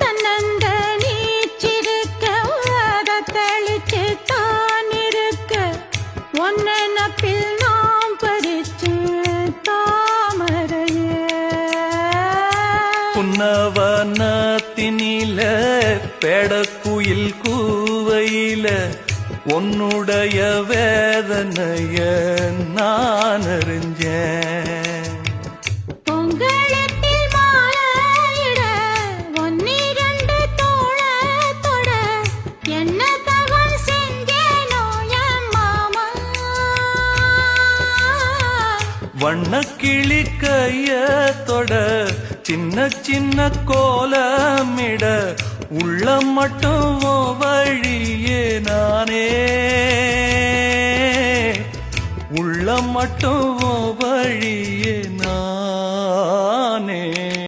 தன்னந்த நீச்சிருக்க அதை தெளிச்சு தான் இருக்க ஒன்ன நப்பில் நாம் பறிச்சு தாமரைய புன்னவனத்தினில பெடக்குயில் கூவையில உன்னுடைய வேதனைய நான் அறிஞ்சேன். பொங்கலத்தில் மாலையிட ஒன்னிரண்டு தோளத்தொட என்ன தவம் செஞ்சேனோ என் மாமா. வண்ணக்கிளி கையத்தொட சின்ன சின்ன கோலமிட உள்ள மட்டும் வழியே நானே உள்ள மட்டும் வழியே நானே.